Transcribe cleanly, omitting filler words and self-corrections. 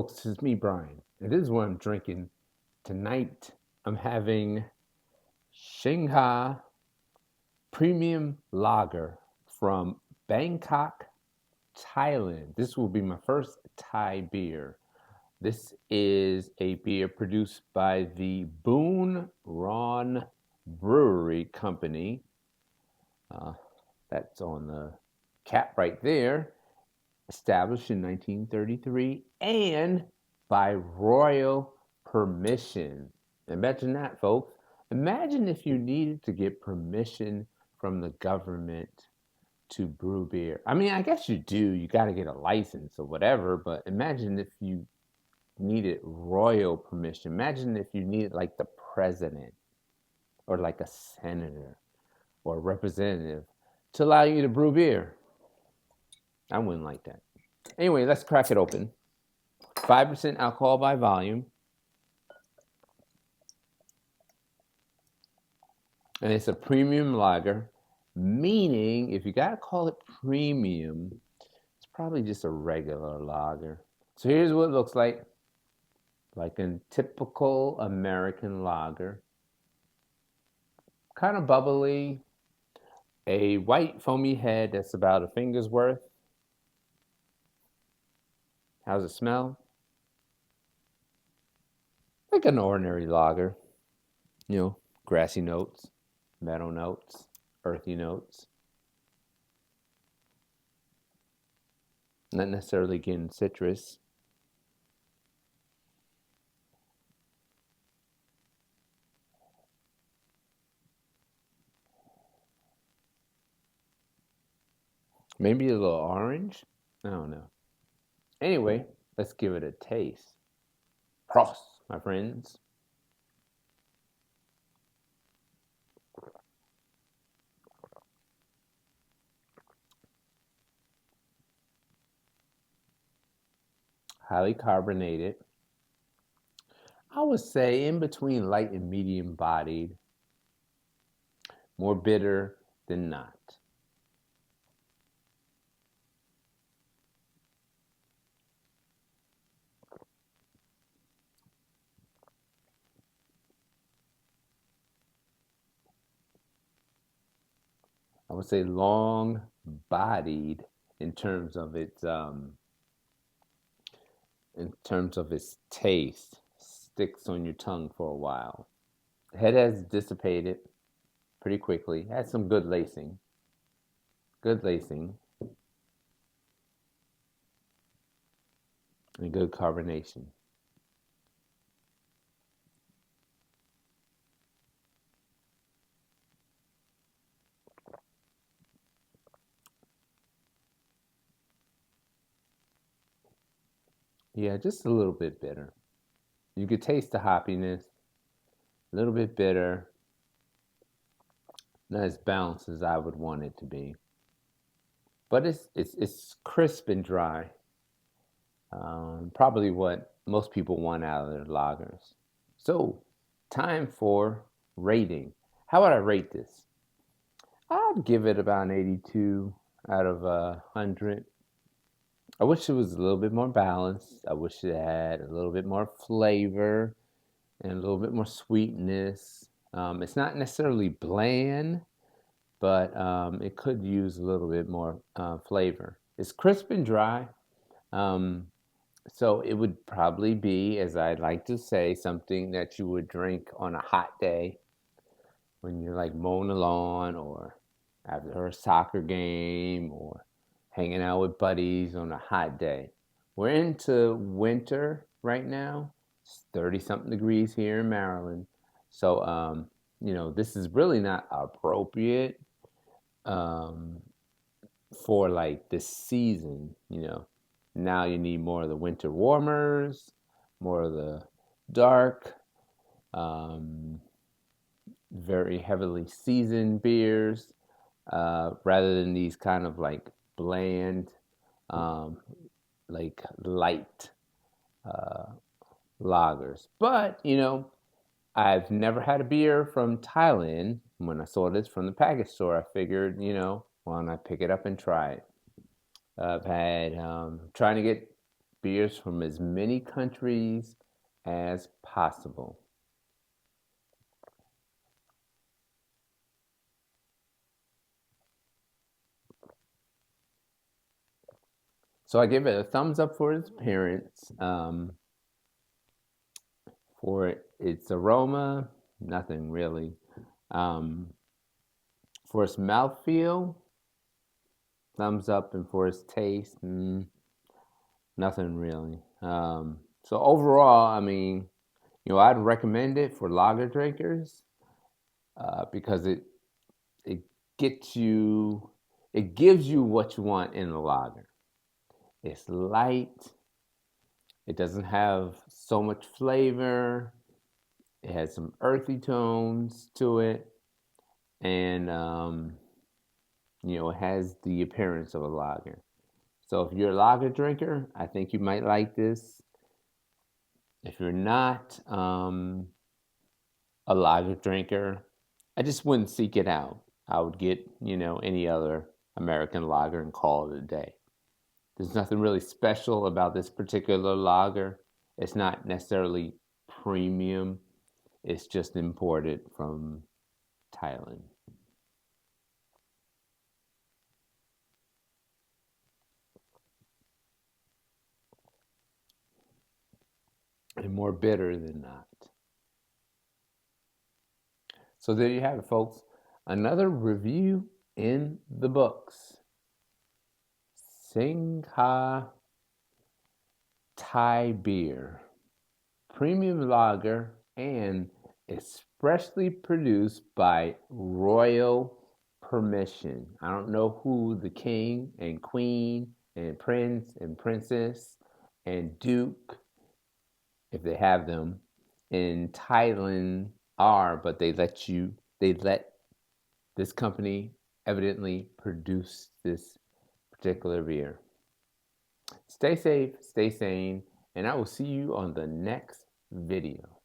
folks, it's me, Brian, and this is what I'm drinking tonight. I'm having Singha Premium Lager from Bangkok, Thailand. This will be my first Thai beer. This is a beer produced by the Boon Ron Brewery Company. Uh, that's on the cap right there. Established in 1933 and by royal permission. Imagine that, folks. Imagine if you needed to get permission from the government to brew beer. I mean, I guess you do. You got to get a license or whatever, but imagine if you needed royal permission. Imagine if you needed like the president or like a senator or a representative to allow you to brew beer. I wouldn't like that. Anyway, let's crack it open. 5% alcohol by volume. And it's a premium lager, meaning if you got to call it premium, it's probably just a regular lager. So here's what it looks like a typical American lager. Kind of bubbly, a white foamy head that's about a finger's worth. How's it smell? Like an ordinary lager, grassy notes, meadow notes, earthy notes. Not necessarily getting citrus. Maybe a little orange? I don't know. Anyway, let's give it a taste. Prost, my friends. Highly carbonated. I would say in between light and medium bodied. More bitter than not. I would say long bodied in terms of its taste. Sticks on your tongue for a while. Head has dissipated pretty quickly. Had some good lacing. Good lacing. And good carbonation. Yeah, just a little bit bitter. You could taste the hoppiness, a little bit bitter, not as balanced as I would want it to be. But it's crisp and dry. Probably what most people want out of their lagers. So, time for rating. How would I rate this? I'd give it about an 82 out of 100. I wish it was a little bit more balanced. I wish it had a little bit more flavor and a little bit more sweetness. It's not necessarily bland, but it could use a little bit more flavor. It's crisp and dry. Um, so it would probably be, as I like to say, something that you would drink on a hot day when you're like mowing the lawn or after a soccer game or hanging out with buddies on a hot day. We're into winter right now. It's 30 something degrees here in Maryland. So, this is really not appropriate um, for like this season. Now you need more of the winter warmers, more of the dark, um, very heavily seasoned beers, rather than these kind of like bland, um, like light uh, lagers. But, I've never had a beer from Thailand. When I saw this from the package store, I figured, why don't I pick it up and try it? I've had trying to get beers from as many countries as possible. So I give it a thumbs up for its appearance. For its aroma, nothing really. Um, for its mouthfeel, thumbs up, and for its taste, nothing really. So overall, I mean, I'd recommend it for lager drinkers because it gets you, it gives you what you want in a lager. It's light. It doesn't have so much flavor. It has some earthy tones to it, and it has the appearance of a lager. So if you're a lager drinker, I think you might like this. If you're not a lager drinker, I just wouldn't seek it out. I would get, any other American lager and call it a day. There's nothing really special about this particular lager. It's not necessarily premium. It's just imported from Thailand. And more bitter than not. So there you have it, folks. Another review in the books. Singha Thai beer, premium lager, and expressly produced by royal permission. I don't know who the king and queen and prince and princess and duke, if they have them, in Thailand are, but they let this company evidently produce this particular beer. Stay safe, stay sane, and I will see you on the next video.